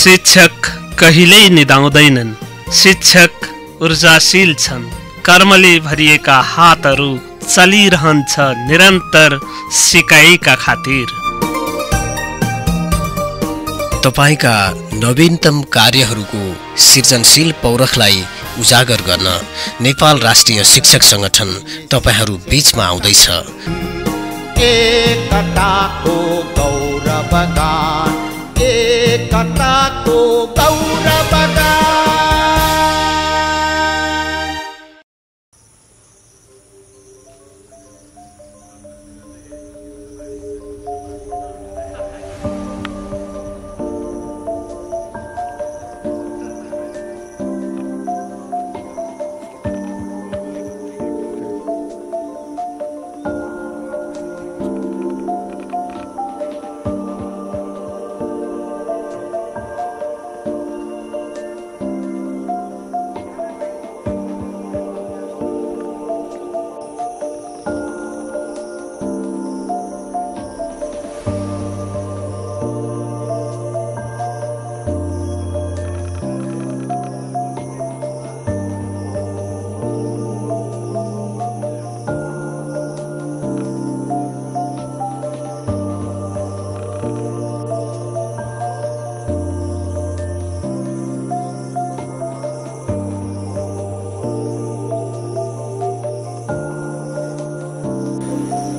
शिक्षक कहिल्यै निदाउँदैनन्। शिक्षक ऊर्जाशील छन्। कर्मले भरिएका हातहरू चलिरहन्छ निरन्तर सिकाइका खातिर। तपाईका नवीनतम कार्यहरूको सृजनशील पौरखलाई उजागर गर्न नेपाल राष्ट्रिय शिक्षक संगठन तपाईहरू बीचमा आउँदैछ। एकताको गौरवगान, एकताको गौरवगान।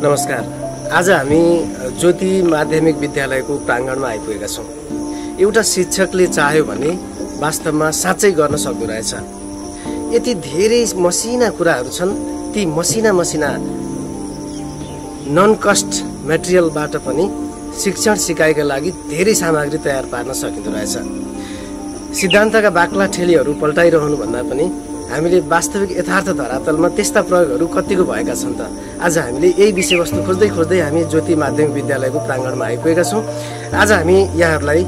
नमस्कार। आज हामी ज्योति माध्यमिक विद्यालयको प्राङ्गणमा आइपुगेका छौँ। एउटा शिक्षकले चाह्यो भने वास्तवमा साँच्चै गर्न सक्दो रहेछ। यति धेरै मसिना कुराहरू छन्। ती मसिना नन कस्ट मेटेरियलबाट पनि शिक्षण सिकाइका लागि धेरै सामग्री तयार पार्न सकिँदो रहेछ। सिद्धान्तका बाक्ला ठेलीहरू पल्टाइरहनु भन्दा पनि हामीले वास्तविक यथार्थ धरातलमा त्यस्ता प्रयोगहरू कतिको भएका छन् त। आज हामीले यही विषयवस्तु खोज्दै हामी ज्योति माध्यमिक विद्यालयको प्राङ्गणमा आइपुगेका छौँ। आज हामी यहाँहरूलाई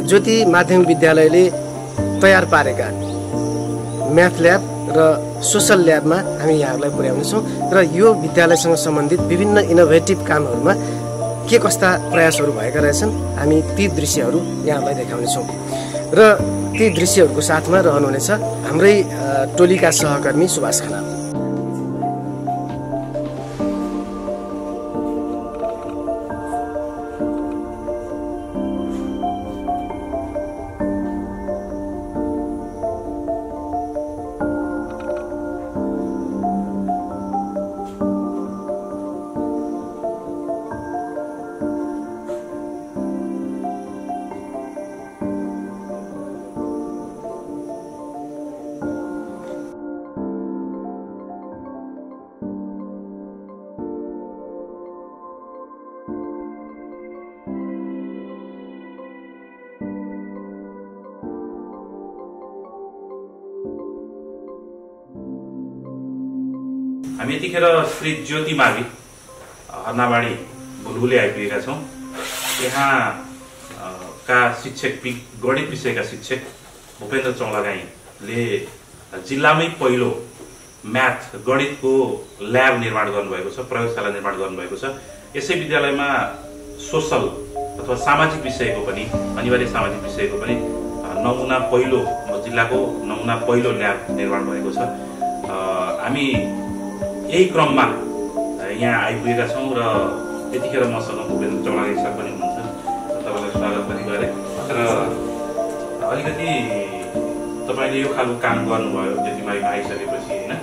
ज्योति माध्यमिक विद्यालयले तयार पारेका म्याथ ल्याब र सोसल ल्याबमा हामी यहाँहरूलाई पुर्याउनेछौँ र यो विद्यालयसँग सम्बन्धित विभिन्न इनोभेटिभ कामहरूमा के कस्ता प्रयासहरू भएका रहेछन् हामी ती दृश्यहरू यहाँहरूलाई देखाउनेछौँ। र ती दृश्यहरूको साथमा रहनुहुनेछ हाम्रै टोलीका सहकर्मी सुभाष खनाल। हामी यतिखेर श्री ज्योति मावि अर्नाबाडी बुलबुले आइपुगेका छौँ। यहाँ का शिक्षक गणित विषयका शिक्षक भूपेन्द्र चौलागाईले जिल्लामै पहिलो म्याथ गणितको ल्याब निर्माण गर्नुभएको छ, प्रयोगशाला निर्माण गर्नुभएको छ। यसै विद्यालयमा सोसल अथवा सामाजिक विषयको पनि अनिवार्य सामाजिक विषयको पनि नमुना पहिलो जिल्लाको नमुना पहिलो ल्याब निर्माण भएको छ। हामी यही क्रममा यहाँ आइपुगेका छौँ र यतिखेर मसँग भूपेन्द्र चौलागाई सर पनि हुनुहुन्छ। तपाईँलाई स्वागत पनि गरेँ र अलिकति तपाईँले यो खालको काम गर्नुभयो ज्योतिमाविमा आइसकेपछि होइन,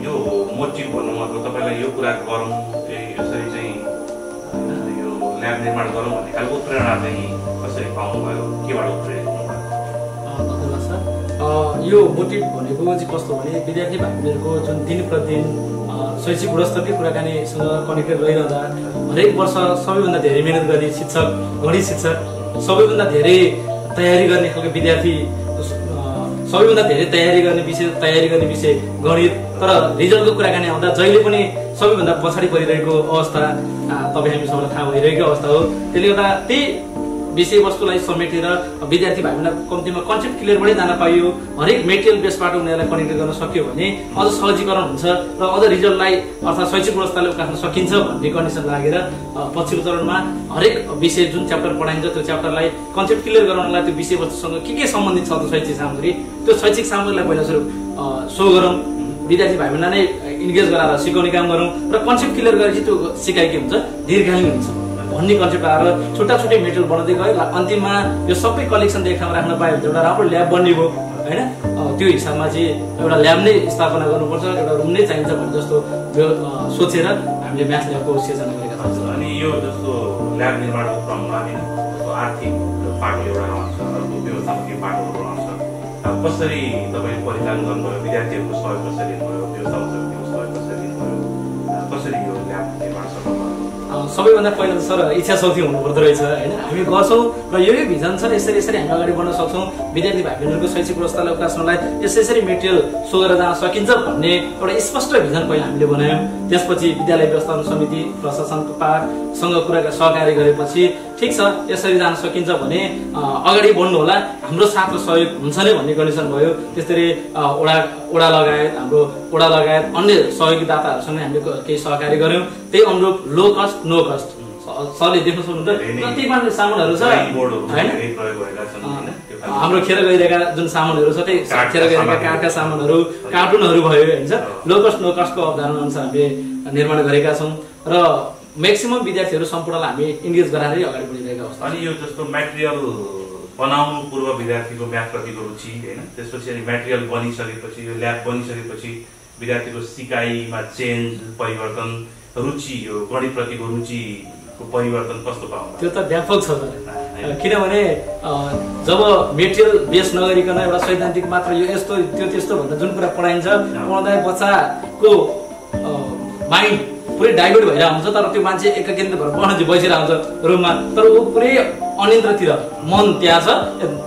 यो मोटिभ भन्नु मतलब तपाईँलाई यो कुरा गरौँ यसरी चाहिँ होइन यो ल्याब निर्माण गरौँ भन्ने खालको प्रेरणा चाहिँ कसरी पाउनुभयो, केबाट प्रेरित हुनुभयो? धन्यवाद सर। यो मोटिभ भनेको चाहिँ कस्तो भने विद्यार्थी भाइहरूको जुन दिन प्रतिदिन शैक्षिक गुणस्तरीय कुराकानीसँग कनेक्टेड रहिरहँदा हरेक वर्ष सबैभन्दा धेरै मिहिनेत गर्ने शिक्षक गणित शिक्षक सबैभन्दा धेरै तयारी गर्ने खालको विद्यार्थी सबैभन्दा धेरै तयारी गर्ने विषय गणित, तर रिजल्टको कुराकानी आउँदा जहिले पनि सबैभन्दा पछाडि परिरहेको अवस्था तपाईँ हामी सबैलाई थाहा भइरहेको अवस्था हो। त्यसले गर्दा त्यही विषयवस्तुलाई समेटेर विद्यार्थी भाइ बहिनीलाई कम्तीमा कन्सेप्ट क्लियरबाटै जान पाइयो, हरेक मेटेरियल बेसबाट उनीहरूलाई कनेक्ट गर्न सक्यो भने अझ सहजीकरण हुन्छ र अझ रिजल्टलाई अर्थात् शैक्षिक गुणस्तरले उकास्न सकिन्छ भन्ने कन्डिसन लागेर पछिल्लो चरणमा हरेक विषय जुन च्याप्टर पढाइन्छ त्यो च्याप्टरलाई कन्सेप्ट क्लियर गराउनलाई त्यो विषयवस्तुसँग के सम्बन्धित छ त शैक्षिक सामग्री, त्यो शैक्षिक सामग्रीलाई पहिला सुरु सो गरौँ, विद्यार्थी भाइ बहिनीलाई नै इन्गेज गराएर सिकाउने काम गरौँ र कन्सेप्ट क्लियर गरेपछि त्यो सिकाइ के हुन्छ दीर्घकालीन हुन्छ भन्ने कन्सेप्ट आएर छुट्टा छुट्टै मेटेरियल बनाउँदै गयो। अन्तिममा यो सबै कलेक्सन देखामा राख्न पायो भने एउटा राम्रो ल्याब बन्ने भयो होइन। त्यो हिसाबमा चाहिँ एउटा ल्याब नै स्थापना गर्नुपर्छ, एउटा रुम नै चाहिन्छ भन्ने जस्तो सोचेर हामीले म्याथ ल्याबको सिर्जना गरेका छौँ। अनि यो जस्तो ल्याब निर्माणको क्रममा आर्थिक पाटो एउटा आउँछ, अर्को व्यवस्थापकीय पाटोहरू आउँछ, कसरी तपाईँले परिचालन गर्नुभयो, विद्यार्थीहरूको सहयोग कसरी लिनुभयो, व्यवस्थापक समितिको सहयोग कसरी लिनुभयो, कसरी यो ल्याब निर्माण सक्नुभयो? सबैभन्दा पहिला त सर इच्छा शक्ति हुनुपर्दो रहेछ होइन। हामी गर्छौँ र यो भिजन छ, यसरी हामी अगाडि बढ्न सक्छौँ, विद्यार्थी भाइ बहिनीहरूको शैक्षिक गुणस्तरलाई उकास्नलाई यसरी मेटेरियल सो गरेर जान सकिन्छ भन्ने एउटा स्पष्ट भिजन पहिला हामीले बनायौँ। त्यसपछि विद्यालय व्यवस्थापन समिति प्रशासनको पाठसँग सहकार्य गरेपछि ठिक छ यसरी जान सकिन्छ भने अगाडि बढ्नु होला, हाम्रो साथ र सहयोग हुन्छ नै भन्ने कन्डिसन भयो। त्यसरी ओडा लगायत अन्य सहयोगी दाताहरूसँग हामीले केही सहकार्य गऱ्यौँ। त्यही अनुरूप लो कस्ट नो कस्ट सरले देख्न सक्नुहुन्छ कति मान्ने सामानहरू छ होइन। हाम्रो खेर गइरहेका जुन सामानहरू छ त्यही खेर गइरहेका काठका सामानहरू कार्टुनहरू भयो होइन। लो कस्ट नो कस्टको अवधारणा अनुसार हामीले निर्माण गरेका छौँ र म्याक्सिमम विद्यार्थीहरू सम्पूर्णलाई हामी इन्गेज गराएरै अगाडि बढिरहेका अवस्था। अनि यो जस्तो मेटेरियल बनाउनु पूर्व विद्यार्थीको म्याथप्रतिको रुचि होइन, त्यसपछि अनि मेटेरियल बनिसकेपछि यो ल्याब बनिसकेपछि विद्यार्थीको सिकाइमा चेन्ज परिवर्तन, रुचि यो गणितप्रतिको रुचिको परिवर्तन कस्तो पाउँछ? त्यो त व्यापक छ किनभने जब मेटेरियल बेस नगरिकन एउटा सैद्धान्तिक मात्र यो यस्तो त्यो त्यस्तो भन्दा जुन कुरा पढाइन्छ पढ्दा बच्चाको माइन्ड पुरै डाइभर्ट भएर आउँछ, तर त्यो मान्छे एकाकेन्द्र भएर पढ्न चाहिँ बसिरहेको हुन्छ रुममा, तर ऊ पुरै अनिन्द्रतिर मन त्यहाँ छ,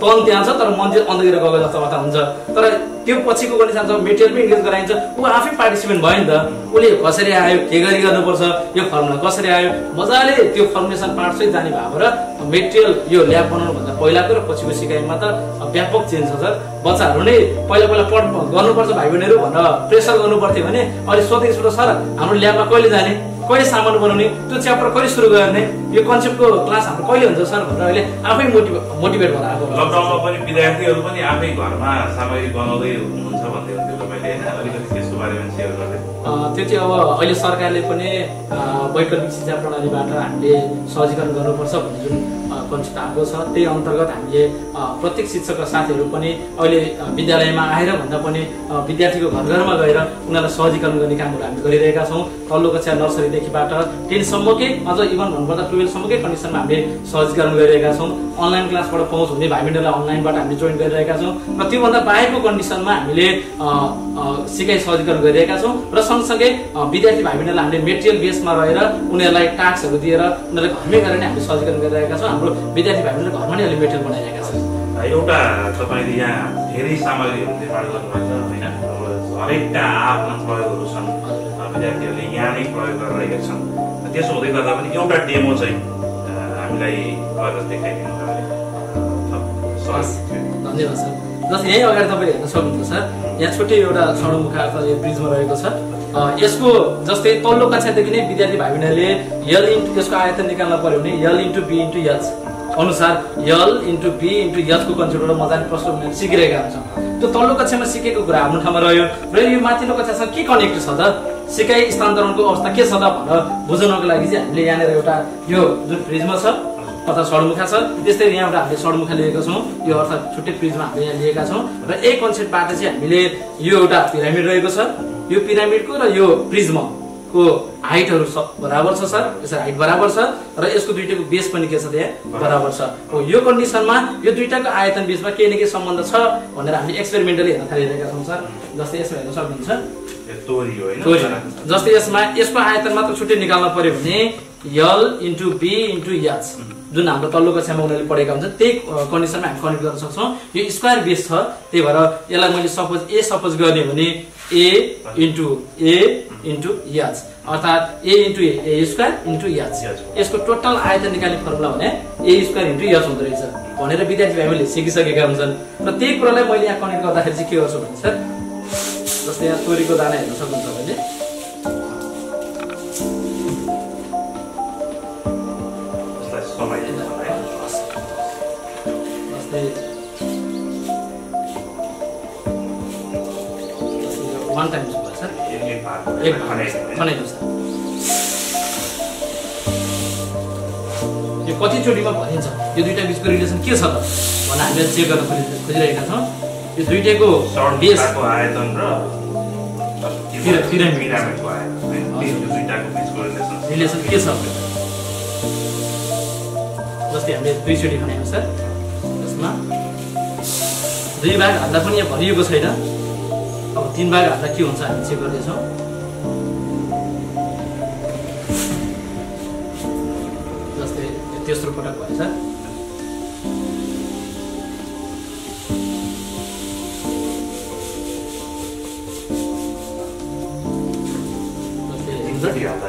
तन त्यहाँ छ, तर मन चाहिँ अन्धतिर गएको जस्तो अवस्था हुन्छ। तर त्यो पछिको कन्डिसन जब मेटेरियलमै इन्गेज गराइन्छ ऊ आफै पार्टिसिपेन्ट भयो नि त, उसले कसरी आयो, के गरी गर्नुपर्छ, यो फर्मुला कसरी आयो, मजाले त्यो फर्मुलेसन पार्टसहित जाने भएको र मेटेरियल यो ल्याब बनाउनुभन्दा पहिलाको र पछिको सिकाइमा त व्यापक चेन्ज छ सर। बच्चाहरू नै पहिला गर्नुपर्छ भाइ बहिनीहरू भनेर प्रेसर गर्नु पर्थ्यो भने अहिले सोधेको सर हाम्रो ल्याबमा कहिले जाने, कहिले सामान बनाउने, त्यो च्याप्टर कहिले सुरु गर्ने, यो कन्सेप्टको क्लास हाम्रो कहिले हुन्छ सर भनेर अहिले आफै मोटिभेट भएर आएको। लकडाउनमा पनि विद्यार्थीहरू पनि आफै घरमा सामग्री बनाउँदै हुनुहुन्छ भन्दै हुन्थ्यो तपाईँले होइन, अलिकति त्यसको बारेमा सेयर गर्दै। त्यो चाहिँ अब अहिले सरकारले पनि वैकल्पिक शिक्षा प्रणालीबाट हामीले सहजीकरण गर्नुपर्छ भन्ने जुन कन्सेप्ट आएको छ त्यही अन्तर्गत हामीले प्रत्येक शिक्षक र साथीहरू पनि अहिले विद्यालयमा आएर भन्दा पनि विद्यार्थीको घर घरमा गएर उनीहरूलाई सहजीकरण गर्ने कामहरू हामी गरिरहेका छौँ। तल्लो कक्षा नर्सरीदेखिबाट 10सम्मकै अझ इभन भन्नुपर्दा 12सम्मकै कन्डिसनमा हामीले सहजीकरण गरिरहेका छौँ। अनलाइन क्लासबाट पहुँच हुने भाइ बहिनीहरूलाई अनलाइनबाट हामीले जोइन गरिरहेका छौँ र त्योभन्दा बाहेकको कन्डिसनमा हामीले सिकाइ सहजीकरण गरिरहेका छौँ र सँगसँगै विद्यार्थी भाइ बहिनीहरूलाई हामीले मेटेरियल बेसमा रहेर उनीहरूलाई टास्कहरू दिएर उनीहरूलाई घरमै गरेर हामीले सहजीकरण गरिरहेका छौँ। हाम्रो विद्यार्थी भाइ बहिनीले घरमा नै अहिले मेटेरियल बनाइरहेका छौँ। एउटा तपाईँले यहाँ धेरै सामग्रीहरू निर्माण गर्नुभएको छ होइन, हरेकका आफ्ना प्रयोगहरू छन्, विद्यार्थीहरूले यहाँ नै प्रयोग गरिरहेका छन्। त्यसो हुँदै गर्दा पनि एउटा डेमो चाहिँ हामीलाई गरेर देखाइदिनु भयो। धन्यवाद सर। जस्तै यहीँ अगाडि तपाईँले हेर्न सक्नुहुन्छ सर, यहाँ छुट्टै एउटा सडकमुखा अर्थात् यो ब्रिजमा रहेको छ। यसको जस्तै तल्लो कक्षादेखि नै विद्यार्थी भाइ बहिनीले यसको आयतन निकाल्न पर्यो भने यल इन्टु बी इन्टु एच अनुसार यल इन्टु बी इन्टु एचको कन्सेप्टबाट मजाले प्रश्न सिकिरहेका हुन्छौँ। त्यो तल्लो कक्षामा सिकेको कुरा आफ्नो ठाउँमा रह्यो र यो माथिल्लो कक्षासँग के कनेक्ट छ त, सिकाइ स्थानान्तरणको अवस्था के छ त भनेर बुझ्नको लागि चाहिँ हामीले यहाँनिर एउटा यो जुन फ्रिजमा छ अर्थात् सडमुखा छ, त्यस्तै यहाँबाट हामीले सडमुखा लिएका छौँ। यो अर्थात् छुट्टै फ्रिजमा हामीले यहाँ लिएका छौँ र यही कन्सेप्टबाट चाहिँ हामीले यो एउटा पिरामिड रहेको छ, यो पिरामिडको र यो प्रिज्मको हाइटहरू बराबर छ सर, यसरी हाइट बराबर छ र यसको दुईटाको बेस पनि के छ त्यहाँ बराबर छ। हो यो कन्डिसनमा यो दुईटाको आयतन बीचमा केही न केही सम्बन्ध छ भनेर हामीले एक्सपेरिमेन्टली हेर्न थालिरहेका छौँ सर। जस्तै यसमा हेर्न सक्नुहुन्छ जस्तै यसमा यसको आयतन मात्र छुट्टै निकाल्न पर्यो भने यल इन्टु बी इन्टु एच जुन हाम्रो तल्लो कक्षामा उनीहरूले पढेका हुन्छ त्यही कन्डिसनमा हामी कनेक्ट गर्न सक्छौँ। यो स्क्वायर बेस छ, त्यही भएर यसलाई मैले सपोज गर्ने भने ए इन्टु एच अर्थात् a into A square into H. यसको टोटल आयतन निकाल्ने फर्मुला भने ए स्क्वायर इन्टु एच हुँदो रहेछ भनेर विद्यार्थी भाइहरूले सिकिसकेका हुन्छन्। र त्यही कुरालाई मैले यहाँ कनेक्ट गर्दाखेरि चाहिँ के गर्छु भने सर जस्तै यहाँ तोरीको दाना हेर्न सक्नुहुन्छ भने वन टाइम्स भयो सर एक खनाइदिउँ सर। यो कतिचोटिमा भनिन्छ यो दुईटा बिचको रिलेसन के छ त भनेर हामीले चेक गर्न खोजिरहेका छौँ। यो दुईटैको बेस आयतन र पिरामिडको रिलेसन के छ जस्तै हामीले दुईचोटि खनायौँ सर। यसमा दुई भाग हाल्दा पनि यहाँ भरिएको छैन, अब तीन भाग हाल्दा के हुन्छ हामी चेक गर्दैछौँ। जस्तै तेस्रो पटक भएछ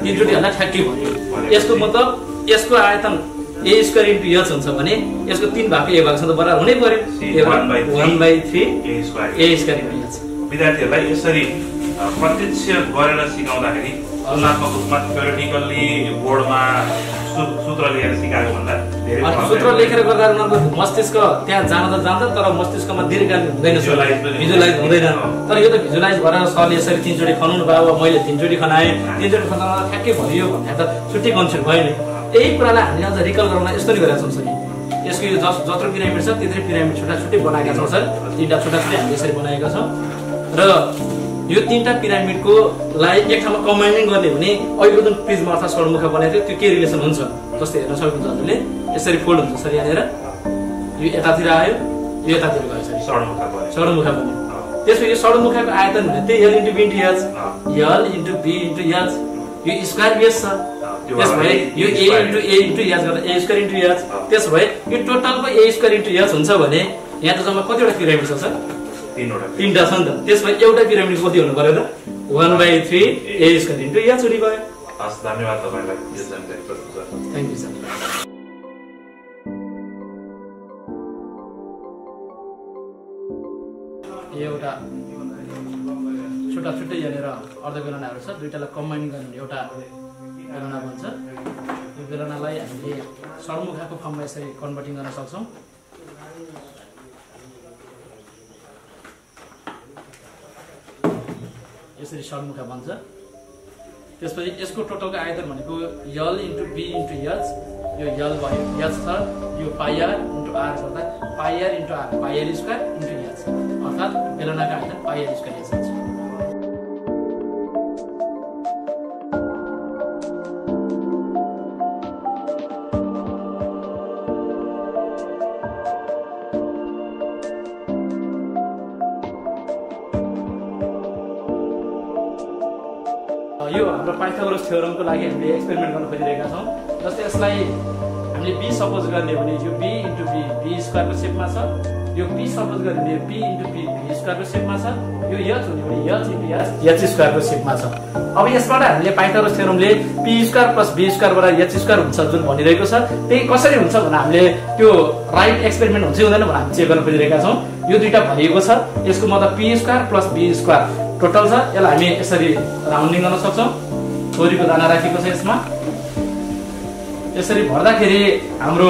तीनचोटि हाल्दा ठ्याक्कै भयो। यसको मतलब यसको आयतन ए स्क्वायर इन्टु एच हुन्छ भने यसको तीन भागको एक भागसँग बराबर हुनै पर्यो। 1/3 ए स्क्वायर इन्टु एच। विद्यार्थीहरूलाई यसरी प्रत्यक्ष गरेर सिकाउँदाखेरि तुलनात्मक रूपमा थ्योरिटिकल्ली बोर्डमा सूत्र लेखेर सिकाएको भन्दा धेरै सूत्र लेखेर गर्दा उनीहरूको मस्तिष्क त्यहाँ जान्छ तर मस्तिष्कमा दीर्घकाल हुँदैन, भिजुलाइज हुँदैन। तर यो त भिजुलाइज गरेर सरले यसरी तीनचोटि खनाउनु भयो, मैले तीनचोटि खनाएँ, तीनचोटि खनाउँदा ठ्याक्कै भरियो भन्ने त छुट्टै कन्सेप्ट भयो नि। यही कुरालाई हामीले अझ रिकल गराउन यस्तो नै गरेका छौँ सर। यसको यो जत्रो पिरामिड छ त्यत्रै पिरामिड छुट्टै बनाएका छौँ सर। तीनवटा छुट्टै हामीले यसरी बनाएका छौँ र यो तीनटा पिरामिडकोलाई एक ठाउँमा कम्बाइनिङ गर्ने भने अहिलेको जुन प्रिज्म अर्थात् षड्मुखा बनाएको थियो त्यो के रिलेसन हुन्छ जस्तै हेर्न सक्नुहुन्छ हजुरले। यसरी फोल्ड हुन्छ सर यहाँनिर, यो यतातिर आयो यो यतातिर गयो सर, षड्मुखा बन्यो। त्यसपछि यो षड्मुखाको आयतन भने त्यही L into be into H, L into be into H. यो स्क्वायर बेस छ, त्यसो भए यो ए इन्टु एच गर्दा ए स्क्वायर इन्टु एच। त्यसो भए यो टोटलको ए स्क्वायर इन्टु एच हुन्छ भने यहाँ त जम्मा कतिवटा पिरामिड छ सर? तीनवटा छ नि त। त्यसमा एउटा पिरामिड कति हुनु पर्यो त? 1/3 ए स्क्वायर इन्टु एच हुने भयो। हस्, धन्यवाद तपाईलाई यो जानकारी प्रस्तुत गर्न। Thank you sir. एउटा छुट्टा यहाँनिर अर्धबेलनाहरू छ, दुईटालाई कम्बाइन गर्ने एउटा बेलना भन्छ। यो बेलनालाई हामीले षड्मुखाको फर्ममा यसरी कन्भर्टिङ गर्न सक्छौँ। यसरी षड्मुखा बन्छ। त्यसपछि यसको टोटलको आयतन भनेको l into be into H. यो यल भयो, एच छ, यो पाइआर इन्टु आर गर्दा pi r into r, pi r square into h अर्थात् बेलनाको आयतन पाइआर स्क्वायर एच हुन्छ। यो हाम्रो पाइथागोरस थ्योरमको लागि हामीले एक्सपेरिमेन्ट गर्न खोजिरहेका छौँ। जस्तै यसलाई हामीले बी सपोज गर्ने भने यो बी इन्टु बी स्क्वायरको सेपमा छ, यो बी सपोज गर्ने भने बी इन्टु बी स्क्वायरको सेपमा छ, यो एच हुने भने एच इन्टु एच स्क्वायरको सेपमा छ। अब यसबाट हामीले पाइथागोरस थ्योरमले P square plus be square बराबर एच स्क्वायर हुन्छ जुन भनिरहेको छ त्यही कसरी हुन्छ भनेर हामीले त्यो राइट एक्सपेरिमेन्ट हुन्छ हुँदैन भनेर हामी चेक गर्न खोजिरहेका छौँ। यो दुईटा भरिएको छ, यसको मतलब p square plus be square total छ। यसलाई हामी यसरी राउन्डिङ गर्न सक्छौँ। तोरीको दाना राखेको छ यसमा। यसरी भर्दाखेरि हाम्रो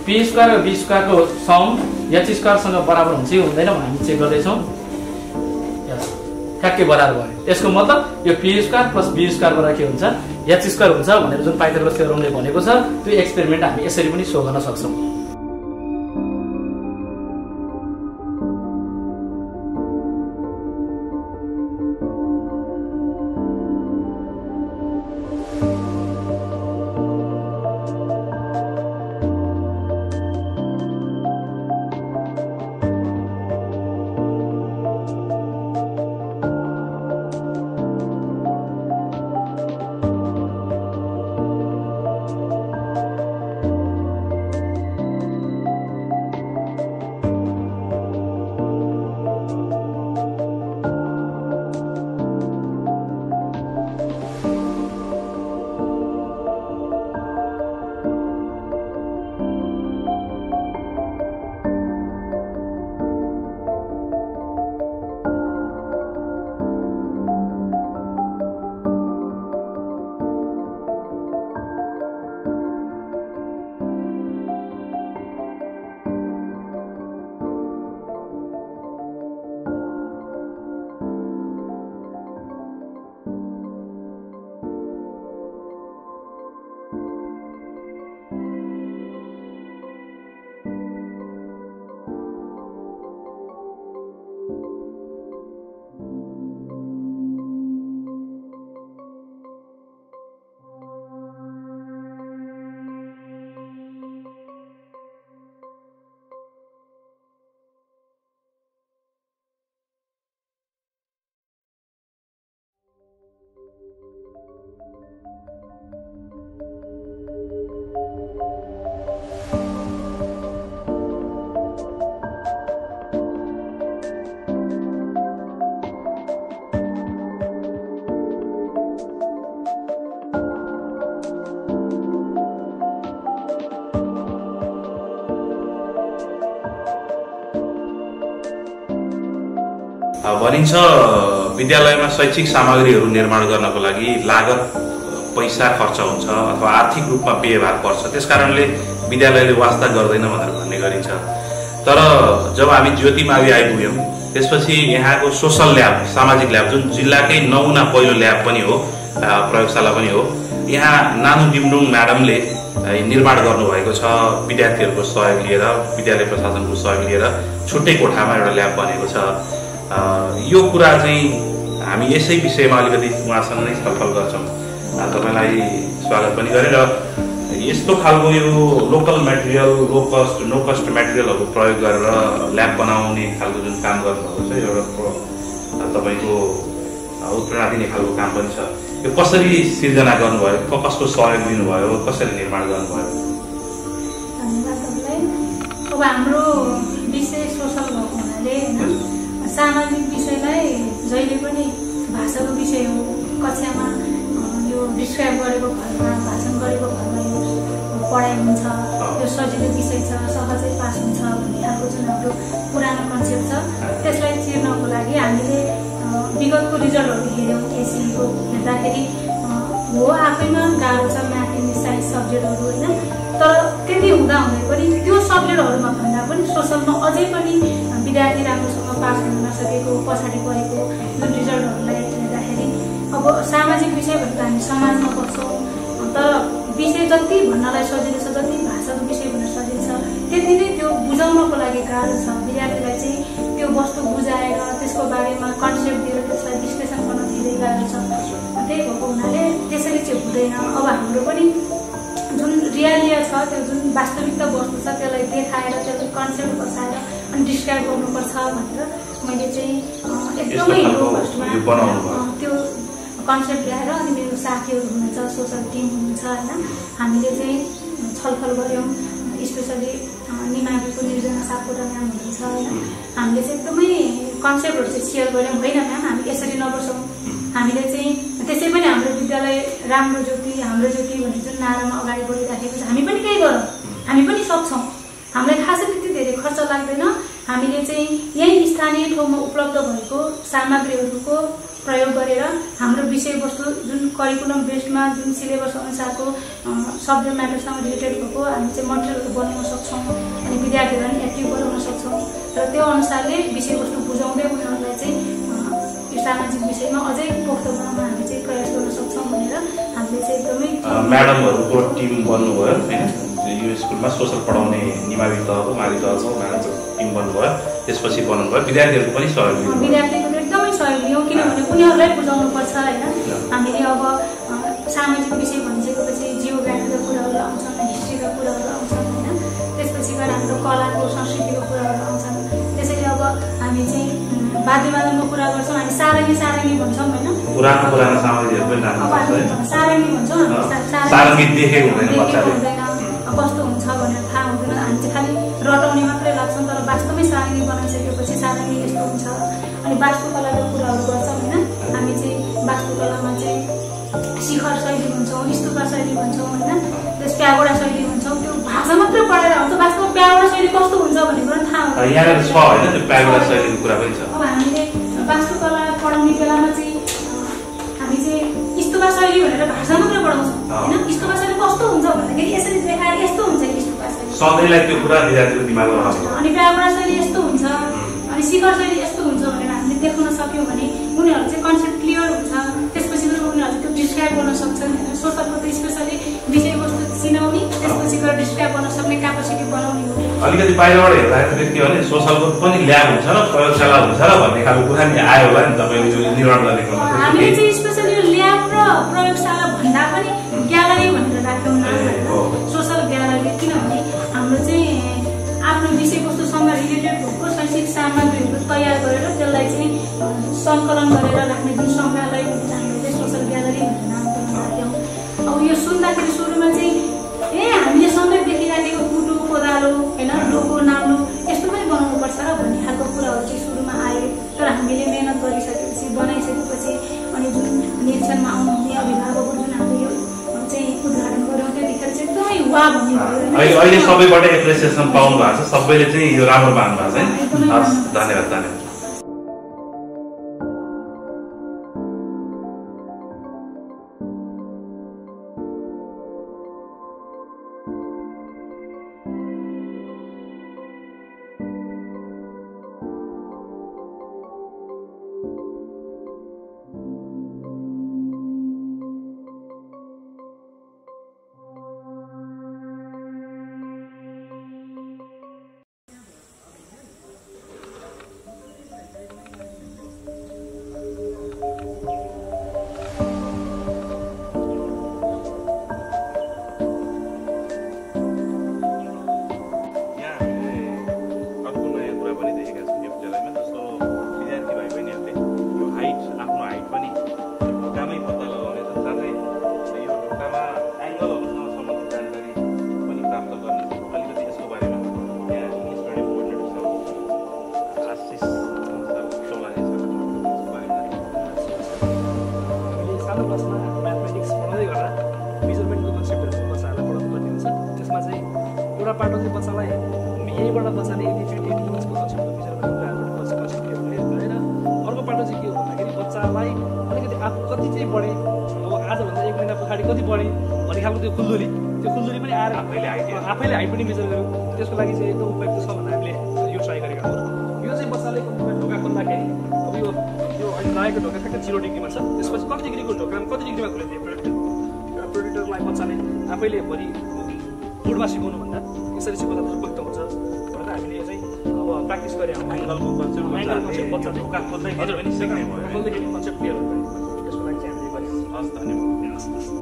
पी स्क्वायर र बी स्क्वायरको सम एच स्क्वायरसँग बराबर हुन्छ कि हुँदैन भनेर हामी चेक गर्दैछौँ। ठ्याक्कै बराबर भयो। यसको मतलब यो p square plus be square बराबर के हुन्छ? एच स्क्वायर हुन्छ भनेर जुन पाइथागोरस थ्योरमले भनेको छ त्यो एक्सपेरिमेन्ट हामी यसरी पनि सो गर्न सक्छौँ। भनिन्छ विद्यालयमा शैक्षिक सामग्रीहरू निर्माण गर्नको लागि लागत पैसा खर्च हुन्छ अथवा आर्थिक रूपमा व्ययभार पर्छ, त्यसकारणले विद्यालयले वास्ता गर्दैन भनेर भन्ने गरिन्छ। तर जब हामी ज्योति मावि आइपुग्यौँ त्यसपछि यहाँको सोसल ल्याब, सामाजिक ल्याब, जुन जिल्लाकै नमुना पहिलो ल्याब पनि हो, प्रयोगशाला पनि हो, यहाँ नानु डिम्डुङ म्याडमले निर्माण गर्नुभएको छ। विद्यार्थीहरूको सहयोग लिएर, विद्यालय प्रशासनको सहयोग लिएर छुट्टै कोठामा एउटा ल्याब बनेको छ। यो कुरा चाहिँ हामी यसै विषयमा अलिकति उहाँसँग नै छलफल गर्छौँ। तपाईँलाई स्वागत पनि गरेर यस्तो खालको यो लोकल मेटेरियल, नो कस्ट मेटेरियलहरू प्रयोग गरेर ल्याब बनाउने खालको जुन काम गर्नुभएको छ, एउटा तपाईँको उत्प्रेरणा दिने खालको काम पनि छ। यो कसरी सिर्जना गर्नुभयो, कसको सहयोग दिनुभयो, कसरी निर्माण गर्नुभयो? धन्यवाद तपाईँलाई। अब हाम्रो विषय सोसल भएको हुनाले सामाजिक विषयलाई जहिले पनि भाषाको विषय हो, कक्षामा यो डिस्क्राइब गरेको घरमा, भाषण गरेको घरमा यो पढाइ हुन्छ, यो सजिलो विषय छ, सहजै पास हुन्छ भन्ने खालको जुन हाम्रो पुरानो कन्सेप्ट छ, त्यसलाई चिर्नको लागि हामीले विगतको रिजल्टहरू हेऱ्यौँ। एसईको हेर्दाखेरि हो आफैमा गाह्रो छ म्याथ, इङ्ग्लिस, साइन्स सब्जेक्टहरू होइन, तर त्यति हुँदाहुँदै पनि त्यो सब्जेक्टहरूमा भन्दा पनि सोसलमा अझै पनि विद्यार्थी राम्रोसँग पास गर्न नसकेको, पछाडि परेको जुन रिजल्टहरूलाई हेर्दाखेरि अब सामाजिक विषय भनेको हामी समाजमा बस्छौँ, तर विषय जति भन्नलाई सजिलो छ, जति भाषाको विषय भन्न सजिलो छ, त्यति नै त्यो बुझाउनको लागि गाह्रो छ। विद्यार्थीलाई चाहिँ त्यो वस्तु बुझाएर त्यसको बारेमा कन्सेप्ट दिएर त्यसलाई विश्लेषण गर्न धेरै गाह्रो छ। त्यही भएको हुनाले त्यसरी चाहिँ हुँदैन। अब हाम्रो पनि जुन रियालिया छ, त्यो जुन वास्तविकता वस्तु छ, त्यसलाई देखाएर त्यसलाई कन्सेप्ट बसाएर अनि डिस्क्राइब गर्नुपर्छ भनेर मैले चाहिँ एकदमै लो कस्टमा त्यो कन्सेप्ट ल्याएर, अनि मेरो साथीहरू हुनुहुन्छ, सोसल टिम हुनुहुन्छ होइन, हामीले चाहिँ छलफल गऱ्यौँ। स्पेसली निमाविको निर्जना सापकोटा म्याम हुनुहुन्छ होइन, हामीले चाहिँ एकदमै कन्सेप्टहरू चाहिँ सेयर गऱ्यौँ। होइन म्याम, हामी यसरी नबसौँ, हामीले चाहिँ त्यसै पनि हाम्रो विद्यालय राम्रो ज्योति, हाम्रो ज्योति भन्ने जुन नारामा अगाडि बढिराखेको छ, हामी पनि केही गरौँ, हामी पनि सक्छौँ, हामीलाई खासै त्यति धेरै खर्च लाग्दैन। हामीले चाहिँ यही स्थानीय ठाउँमा उपलब्ध भएको सामग्रीहरूको प्रयोग गरेर हाम्रो विषयवस्तु जुन करिकुलम बेस्डमा जुन सिलेबस अनुसारको सब्जेक्ट म्याटरसँग रिलेटेड भएको हामी चाहिँ मटेरियलहरू बनाउन सक्छौँ, अनि विद्यार्थीहरूलाई पनि एक्टिभ बनाउन सक्छौँ। र त्यो अनुसारले विषयवस्तु बुझाउँदै उनीहरूलाई चाहिँ यो सामाजिक विषयमा अझै पोख्त बनाउन हामी चाहिँ प्रयास गर्न सक्छौँ भनेर हामीले चाहिँ एकदमै म्याडमहरूको टिम बन्नुभयो होइन, यो स्कुलमा सोसल पढाउने निमावी तहको, मावि तहको म्याडमको टिम बन्नुभयो, त्यसपछि बनाउनु भयो। विद्यार्थीहरूको पनि सहयोग लिनु? विद्यार्थीको एकदमै सहयोग लियौँ, किनभने उनीहरूलाई बुझाउनुपर्छ होइन। हामीले अब सामाजिक विषय भनिसकेपछि जियोग्राफीका कुराहरू आउँछन्, हिस्ट्रीका कुराहरू आउँछन् होइन, त्यसपछि गएर हाम्रो कलाको, संस्कृतिको कुराहरू आउँछन्। त्यसैले अब हामी चाहिँ वाद्यवादनको कुरा गर्छौँ, हामी सारङ्गी भन्छौँ होइन, पुरानो सामग्रीहरू पनि सारङ्गी भन्छौँ। सारङ्गी देखेको हुँदैन, कस्तो हुन्छ भनेर थाहा हुँदैन, हामी चाहिँ खालि रटाउने मात्रै लाग्छौँ, तर वास्तवमै सारङ्गी बनाइसकेपछि सारङ्गी यस्तो हुन्छ। अनि वास्तुकलाको कुराहरू गर्छौँ होइन, हामी चाहिँ वास्तुकलामा चाहिँ शिखर शैली भन्छौँ, स्तूपा शैली भन्छौँ होइन, त्यस प्यागोडा शैली भन्छौँ। त्यो भाषा मात्रै पढेर हुन्छ, वास्तवमा प्यागोडा शैली कस्तो हुन्छ भन्ने कुरा थाहा हुन्छ। अब हामीले वास्तुकला पढाउने बेलामा चाहिँ हामी चाहिँ स्तूपा शैली भनेर भाषा मात्रै पढाउँछौँ होइन, स्तूपा शैली कस्तो हुन्छ भन्दाखेरि यसरी देखाएर यस्तो हुन्छ कि स्तूपा शैली, अनि प्यागोडा शैली यस्तो हुन्छ, अनि शिखर शैली यस्तो हुन्छ भनेर हामीले देखाउन सक्यौँ भने उनीहरू चाहिँ कन्सेप्ट क्लियर हुन्छ। त्यसपछि गएर उनीहरूले त्यो डिस्क्राइब गर्न सक्छन् होइन। सोसलको त स्पेसली विषयवस्तु चिनाउने, त्यसपछि गएर डिस्क्राइब गर्न सक्ने क्यापासिटी बनाउने हो। अलिकति बाहिरबाट हेर्दाखेरि के भने सोसलको पनि ल्याब हुन्छ र प्रयोगशाला हुन्छ र भन्ने खालको कुरा नि आयो होला नि तपाईँले यो निर्माण गर्ने क्रममा? हामीले चाहिँ स्पेसली ल्याब र प्रयोगशाला भन्दा पनि ग्यालरी भनेर राख्यौँ नाम होइन, सोसल ग्यालरी। किनभने हाम्रो चाहिँ आफ्नो विषयवस्तुसँग रिलेटेड भएको शैक्षिक सामग्रीहरू तयार गरेर त्यसलाई चाहिँ सङ्कलन गरेर राख्ने जुन सङ्ग्रहालय हुन्छ, हामीले चाहिँ सोसल ग्यालरी भनेर नाम राख्यौँ। अब यो सुन्दाखेरि सुरुमा चाहिँ हामीले सधैँ देखिराखेको कुटो, कोदालो होइन, लोको, नाम्लो यस्तो पनि बनाउनुपर्छ र भन्ने खालको कुराहरू चाहिँ सुरुमा आयो। तर हामीले मेहनत गरिसकेपछि, बनाइसकेपछि, अनि जुन निरीक्षणमा आउनुहुने अभिभावकहरू जुन हामीले यो चाहिँ उद्घाटन गऱ्यौँ, त्यतिखेर चाहिँ एकदमै वा भन्ने भयो। अहिले सबैबाट एप्रिसिएसन पाउनु भएको छ, सबैले चाहिँ यो राम्रो मान्नु भएको छ। धन्यवाद। चाहिँ एउटा पाटो चाहिँ बच्चालाई यहीँबाट बच्चाले इनिसिएटिभ कन्सेप्टको कन्सेप्ट गरेर अर्को पाटो चाहिँ के हो भन्दाखेरि बच्चालाई अलिकति आफू कति चाहिँ बढे अब आजभन्दा 1 महिना पछाडि कति बढे भन्ने खालको त्यो खुल्दुली पनि आएर आफैले हाइट पनि मेजर गर्यो त्यसको लागि चाहिँ एकदम उपयुक्त छ भनेर हामीले यो ट्राई गरेका हौँ यो चाहिँ बच्चाले ढोका खोल्दाखेरि अब यो अहिले लागेको ढोका ठ्याक्कै 0 डिग्रीमा छ त्यसपछि कति डिग्रीको ढोकामा कति डिग्रीमा खोलिदियो प्रोटेक्टरलाई बच्चाले आफैले भरि बोर्डमा सिकाउनुभन्दा यसरी सिकाउँदा उपयुक्त हुन्छ भनेर हामीले यो चाहिँ अब प्र्याक्टिस गरे हौँ एङ्गलको कन्सेप्ट बच्चा ढोका खोल्दाखेरि पनि सिक्ने भयो खोल्दाखेरि कन्सेप्ट क्लियर भयो त्यसको लागि चाहिँ हामीले गरेको हस् धन्यवाद